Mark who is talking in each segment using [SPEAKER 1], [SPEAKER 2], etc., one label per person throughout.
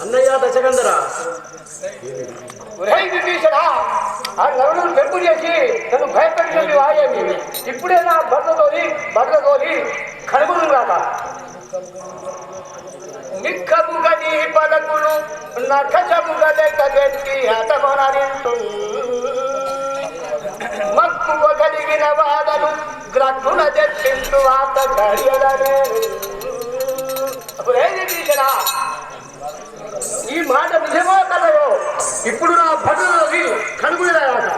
[SPEAKER 1] అన్నయ్య దశకందర
[SPEAKER 2] ఆ నరుడు పెంపు చేసి నన్ను భయపెట్టినట్టు వాయేమి ఇప్పుడైనా బట్టతోలి కడుగును రాక నిక్కముగని పలకులు నఖముగలెక్కగెత్తి హతమొనరింటు మక్కువ కలిగిన వాదలు గ్రక్కున తెచ్చింటు ఆత గడియలనే అప్పుడేది తీసినా ఈ మాట నిజమో కలవో ఇప్పుడు నా భటులోకి కనుగొనేదాట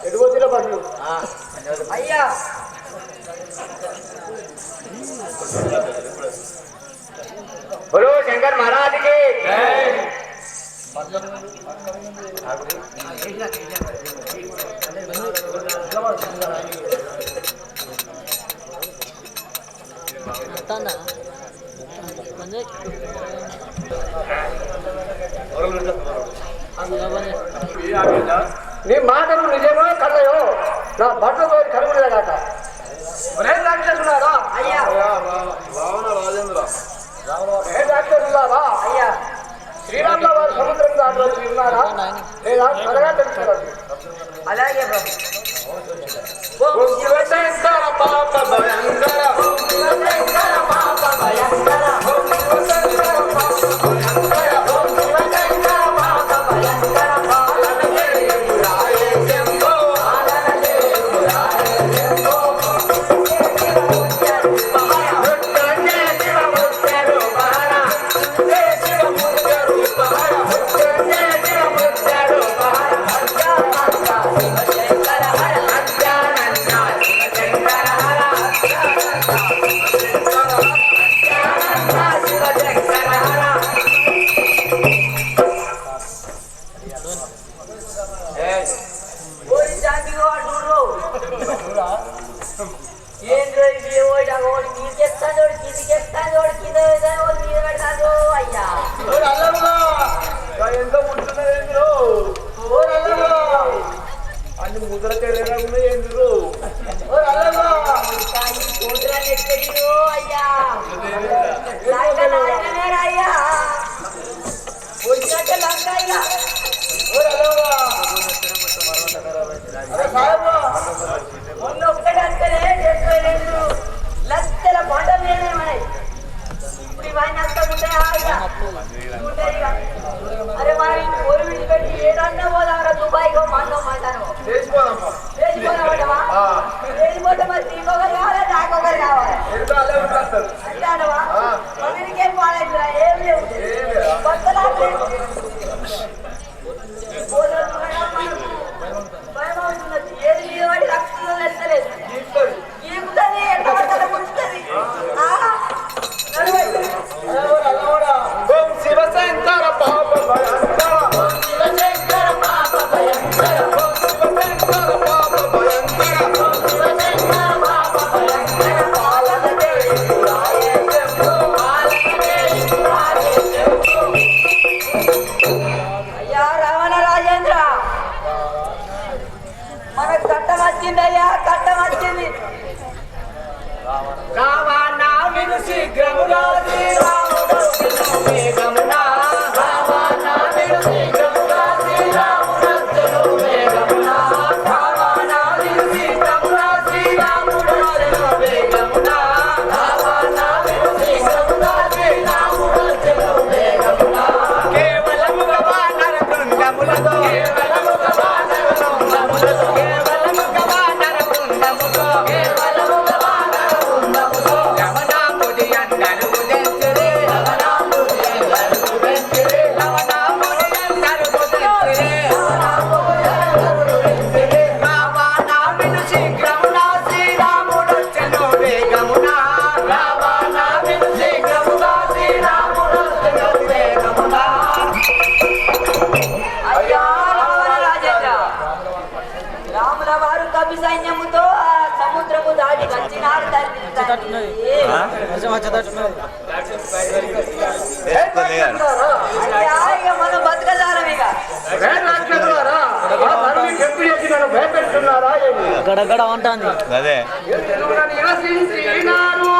[SPEAKER 2] ఎదుగొచ్చిన భటులు అయ్యా बोलो शंकर महाराज के నీ మాటలు నిజమో కళ్ళయో నా బట్టలు కనుగొనేదాట రాక్షసున్నారా అయ్యా
[SPEAKER 3] రాజేంద్ర
[SPEAKER 2] అయ్యా శ్రీరాముల వారు సముద్రం దాంట్లో ఉన్నారా లేదా త్వరగా తెలుసుకోవాలి అలాగే अरे मारी कोई भी बेटी ये रन्ना बोला रहा दुबई को मानो मानो देश को बटवा देश बटवा तीन को कर रहा है चार को कर रहा है इनका अलग उठाता अच्छा ना हां मगर के पाले जरा ये भी बदला ले बोलो भाई मानो ना ये वाली रखती है चले ये मुझे ये तो मुझे हां ఓం శివశంకర పాప భయంకర ఓం శివశంకర పాప భయంకర ఓం శివశంకర పాప భయంకర ఓం శివశంకర పాప భయంకర పాలనదే రాయే శంభో పాలనదే రాయే శంభో అయ్యా రావణ రాజేంద్ర మన కట్టం వచ్చిందయ్యా కట్టం వచ్చింది రావణ విను శీఘ్రములో శ్రీరాముడు వేగమునా రావణ విను శీఘ్రములో శ్రీరాముడు వేగమునా రావణ విను శీఘ్రములో శ్రీరాముడు వేగమునా రావణ విను శీఘ్రములో శ్రీరాముడు వేగమునా కేవలముగా వానర బృందములతో కేవలముగా వానర బృందములతో కేవలముగా వానర బృందములతో కేవలముగా వానర బృందములతో రమణాముడి అందరు ఉదెంచరే రమణాముడి అందరు ఉదెంచరే రమణాముడి అందరు ఉదెంచరే రమణాముడి అందరు ఉదెంచరే రావణ విను శీఘ్రమున శ్రీరాముడు చెను వేగమున రావణ విను శీఘ్రమున శ్రీరాముడు చెను వేగమున అయ్యా రావణ రాజేంద్ర రాముల వారు కవి సైన్యముతో సముద్రము దాటి వచ్చినారు మనం బతకదారం ఇక
[SPEAKER 1] గడగడ ఉంటుంది
[SPEAKER 3] అదే
[SPEAKER 2] నివసించినారు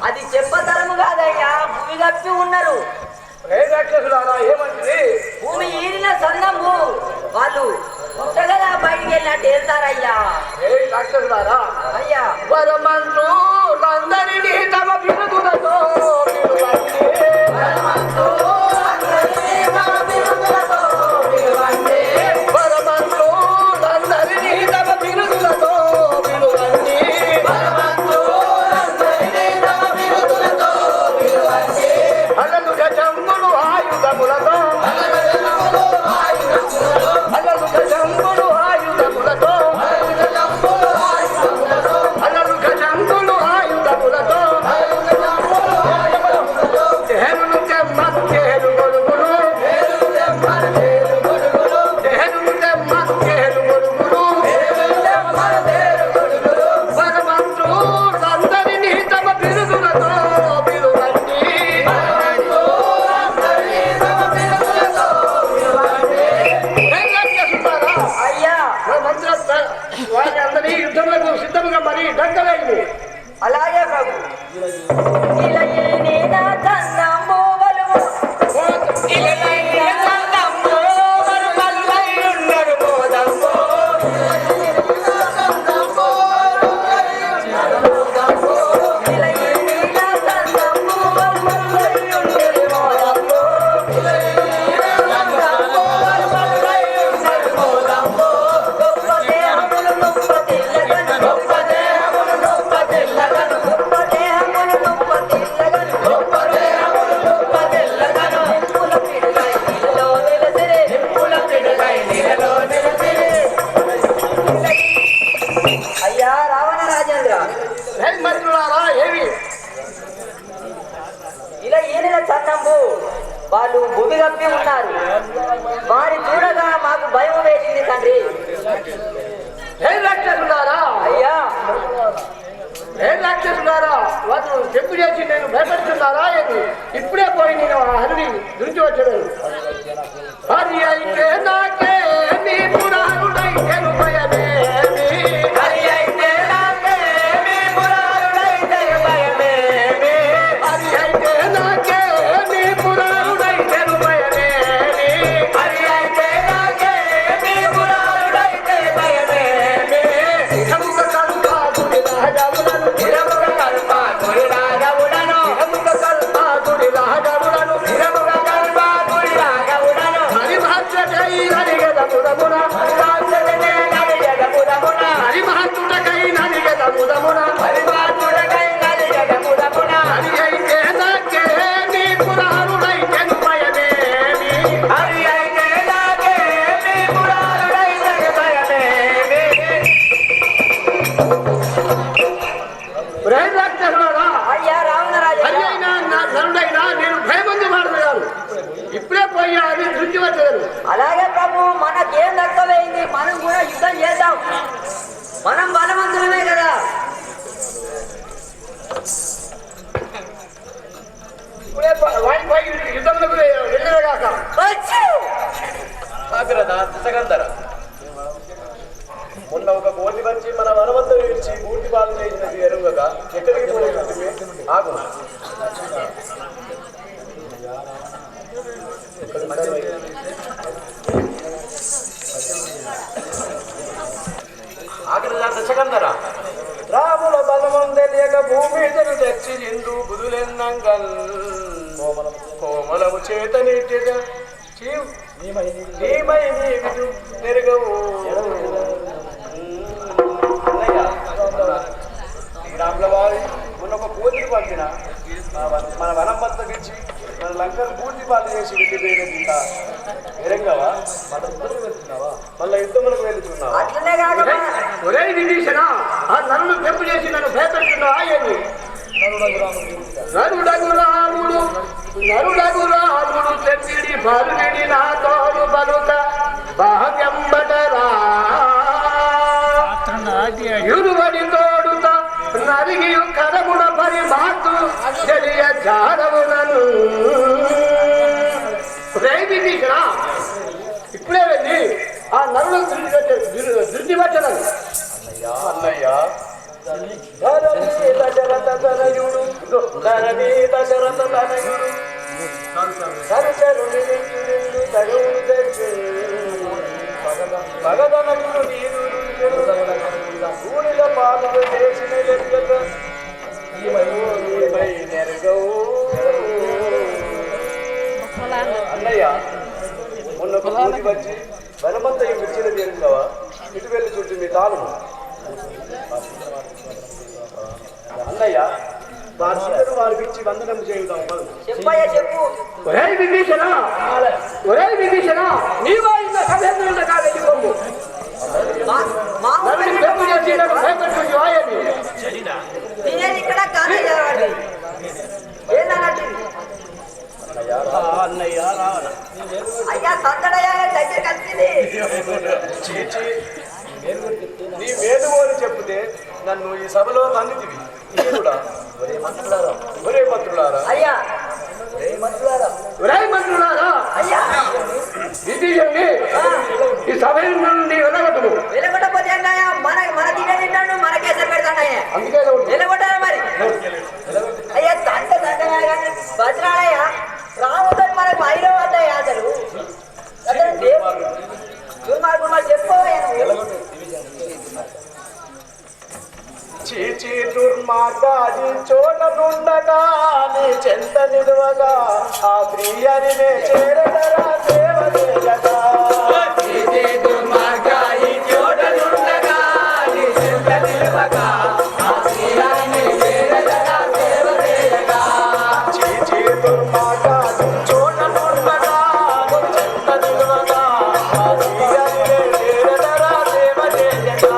[SPEAKER 2] అది చెప్పతరము కాదయ్యా, భూమి కప్పి ఉన్నారు.
[SPEAKER 1] ఏమంటుంది?
[SPEAKER 2] భూమి ఈడిన సన్నము వాళ్ళు పుట్టగల బయటికి వెళ్ళినట్టు వెళ్తారయ్యా.
[SPEAKER 1] రాక్షసులారా
[SPEAKER 2] అయ్యా
[SPEAKER 1] వరమంతులందరినీ తమ బిరుదులతో సిద్ధముగా మరి డంకలేదు.
[SPEAKER 2] అలాగే ప్రభు వాళ్ళు భూమి కప్పి ఉన్నారు. వారి చూడగా మాకు భయం వేసింది తండ్రి.
[SPEAKER 1] రాక్షసులారా
[SPEAKER 2] అయ్యా,
[SPEAKER 1] రాక్షసులారా వాళ్ళు చెప్పు చేసి నేను భయపడుతున్నారా? ఇప్పుడే పోయి నేను హరిని గురించి వచ్చాను. హరి అయితే నాకే నీ పురాణుడైతే భయమే, హరి అయితే నాకే నీ పురాణుడైతే భయమే, హరి అయితే నాకే నీ పురాణుడైతే భయమే, హరి అయితే నాకే నీ పురాణుడైతే భయమే. కనుక కల్పాదుడి రాజవులను నిరముగ కల్పాదుడి రాజవులను నిరముగ కల్పాదుడి రాజవులను నిరముగ కల్పాదుడి
[SPEAKER 2] మనం బలవంతులమే కదా.
[SPEAKER 1] వాడి పై యుద్ధంలోకి వెళ్ళగాక
[SPEAKER 3] మొన్న ఒక కోటి వచ్చి మన వనవంతం విడిచి పూర్తి పాలన చేసినది ఎరువుగా ఎక్కడికి పోతుంది ఆగు దశకందర రాముల బలమం తెలియక భూమిదను తెచ్చి ఇందు బుధులెన్నంగల్ కోమలము చేత నీటిగా నెరగవు శ్రీరాముల వారి మొన్న ఒక కోతిని పంపిన మన వనం బద్దకిచ్చి మన లంకను పూర్తి పాలు చేసి వెళ్ళిపోయినది ఇంకా ఎరంగవా మళ్ళీ యుద్ధములకు వెళ్తున్నావా?
[SPEAKER 2] అట్లనే కాక
[SPEAKER 1] ఒరే విభీషణ, ఆ నన్ను పెంపు చేసి నన్ను భయపెడుతున్నావా ఏమి? నరుడగు రాముడు తెచ్చిడి బలుడి నా తోడు బలుత భాగ్యంబటరా ఇరువడి తోడుత నరిగి కరముడ పరి మాతు తెలియ జాడవునను. రే విభీషణ, ఇప్పుడే వెళ్ళి ఆ నరుడు దృష్టి వచ్చలను.
[SPEAKER 3] అన్నయ్య దశరథ తనయుడు దశరథ తనయుడు భగదనకుడు నీరు ఊరిలో పాలు చేసిన అన్నయ్య మొన్న కోటి వచ్చి వనమంతా విడిచిన చేరుతావా? ఇటు వెళ్ళి చుట్టూ మీ తాను అన్నయ్య వారు వారికి ఇచ్చి వందనం చేయుదాం.
[SPEAKER 2] చెప్పయ్యా చెప్పు.
[SPEAKER 1] ఒరే విభీషణ, నీవా ఇంత సభ్యులుగా వెళ్ళిపోము. నన్ను పెంపు చేసి నన్ను భయపెడుతున్నావా ఏమి?
[SPEAKER 2] నేనేది ఇక్కడ కాదు ఏంటన్నట్టు
[SPEAKER 3] అన్నయ్య రావణ
[SPEAKER 2] అయ్యా సందడయ్యా దగ్గరికి వచ్చింది.
[SPEAKER 3] నీ వేదువోని చెప్తే నన్ను ఈ సభలో తన్నితివి. ఒరే మంత్రులారా
[SPEAKER 2] అయ్యా
[SPEAKER 1] ఒరే మంత్రులారా,
[SPEAKER 2] అయ్యా
[SPEAKER 1] విభీషణుని ఈ సభ నుండి వెళ్ళగొట్టును.
[SPEAKER 2] వెళ్ళగొట్టకపోతే అన్నయ్య మన తినే తింటాడు, మనకేసే పెడతాడయ్యా.
[SPEAKER 1] అందుకే
[SPEAKER 2] వెళ్ళగొట్టారా మరి? అయ్యా తండ్రి భద్రాలయ్య రాముతో మనకు మైలో వద్దయ్యా. అసలు దుర్మార్గుడు చెప్పుకోవయ్యా.
[SPEAKER 3] చీచి దుర్మార్గాది చోట నుండగా నీ చెంత నిలువగా ఆ ప్రియని నే చేరదరా సేవ చేయగా. చీచి దుర్మార్గాది చోట నుండగా నీ చెంత నిలువగా ఆ ప్రియని నే చేరదరా సేవ చేయగా. చీచి దుర్మార్గాది చోట నుండగా నీ చెంత నిలువగా ఆ ప్రియని నే చేరదరా సేవ చేయగా.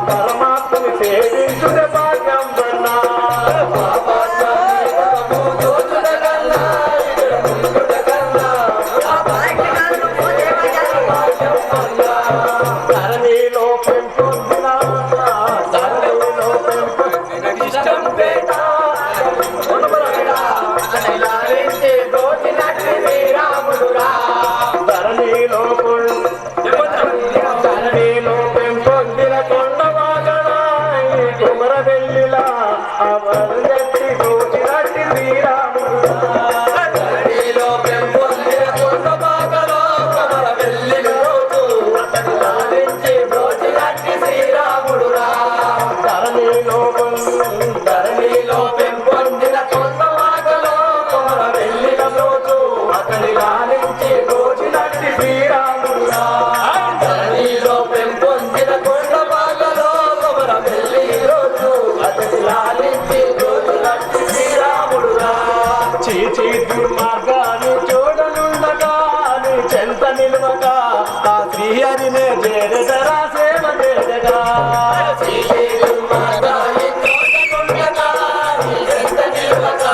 [SPEAKER 3] పరమాత్మని పరుగెత్తి గోచినట్టి శ్రీరాముడు ధరణిలో పెంపొందిన కొండపాకలో కొమర వెల్లిన రోజు అతను లాలించి గోచినట్టి శ్రీరాముడు ధరణిలో పెంపొందిన కొండపాకలో కొమర వెల్లిన రోజు అతని లాలించి గోచినట్టి శ్రీరాముడు ధరణిలో పెంపొందిన కొండపాకలో కొమర వెల్లి రోజు అతని లాలించి గోచినట్టి శ్రీరాముడు చీచీ దుర్మార్గాన్ని చూడనుండగా నీ చెంత నిలువక ఆ శ్రీహరినే చేరదరా సేవ చేరగా చీచీ దుర్మార్గాన్ని చూడనుండగా నీ చెంత నిలువక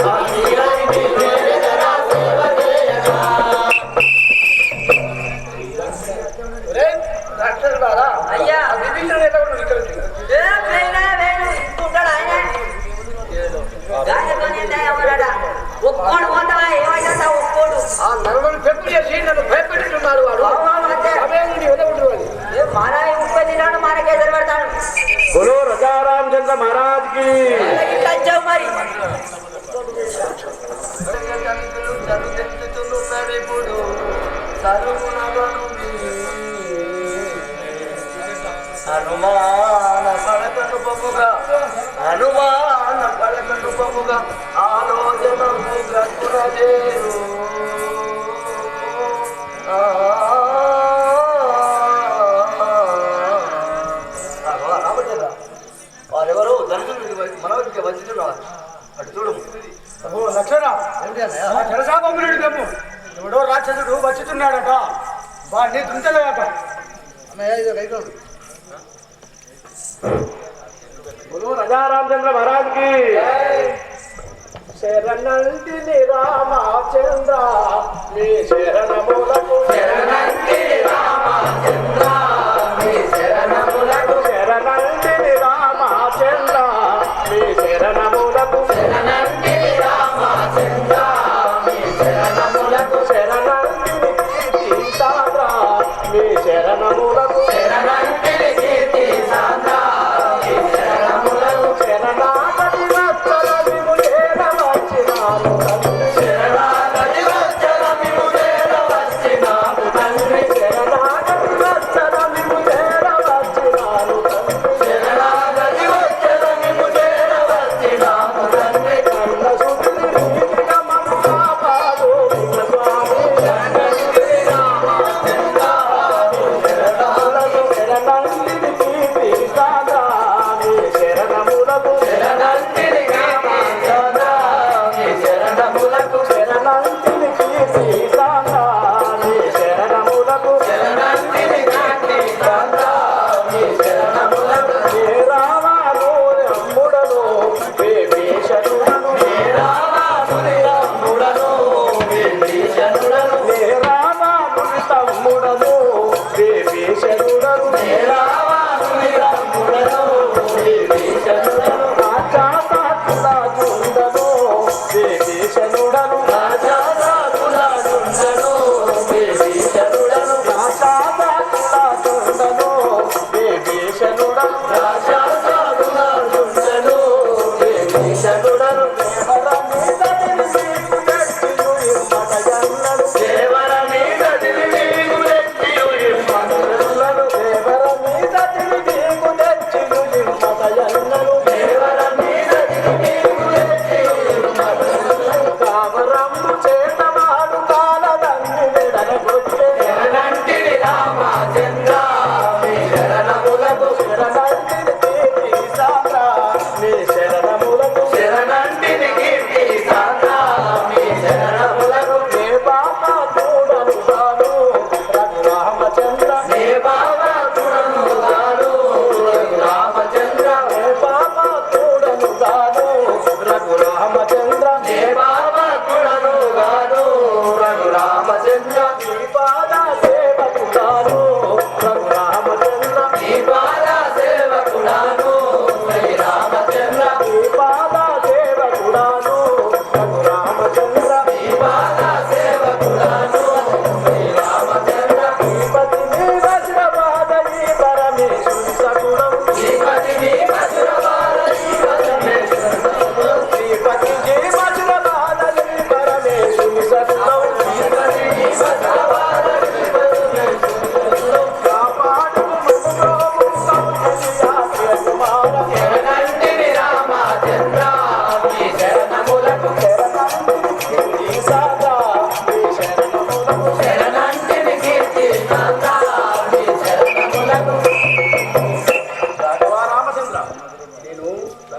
[SPEAKER 3] ఆ శ్రీహరినే చేరదరా సేవ చేయగా
[SPEAKER 1] రాక్షసులారా
[SPEAKER 2] అయ్యా
[SPEAKER 1] విభీషణుడు ఎక్కడ ఉన్నాడు? ఇక్కడ ఉంది.
[SPEAKER 2] ఒక్కోడు పోతావా ఏమైనా ఒక్కోడు
[SPEAKER 1] ఆ నరులను పెంపు చేసి నన్ను భయపెట్టున్నాడు వాడు. సమయాన్ని వదలకూడదు అది.
[SPEAKER 2] మారాయి ముప్పై దినాలు మనకే ఎదురుపెడతాడు
[SPEAKER 3] బోలో రాజా రామచంద్ర మహారాజ్ కి
[SPEAKER 2] వచ్చావు మరి
[SPEAKER 1] హనుమాన పడకను బొమ్ముగా ఆలోచన చేరు రామచంద్ర వారెవరో ధనుజుడు మనవరికి వచ్చిస్తున్నారు. అటు చూడు.
[SPEAKER 3] లక్షణ జలసాపమునుడి దమ్ము ఎవడో రాక్షసుడు వచ్చుతున్నాడట వాడిని తుంచలేదట బోలో రాజా రామచంద్ర మహారాజ్ కి శరణంటిని రామచంద్ర మీ శరణములకు శరణంటిని రామచంద్ర మీ శరణములకు శరణంటిని రామచంద్ర మీ శరణములకు శరణంటిని రామచంద్ర మీ శరణములకు శరణంటిని కీర్తి సాంద్ర మీ శరణములకు శరణంటిని కీర్తి సాంద్ర మీ శరణములకు శరణాగతి వత్సల విములేన వచ్చినాము శరణాగతి వత్సల విములేన వచ్చినాము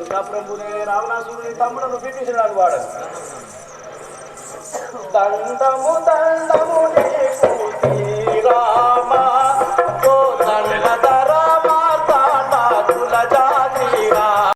[SPEAKER 3] అల్కాపురంపునే రావణాసురుని తమ్ముడు పీకేసినాడు వాడని దండము దండము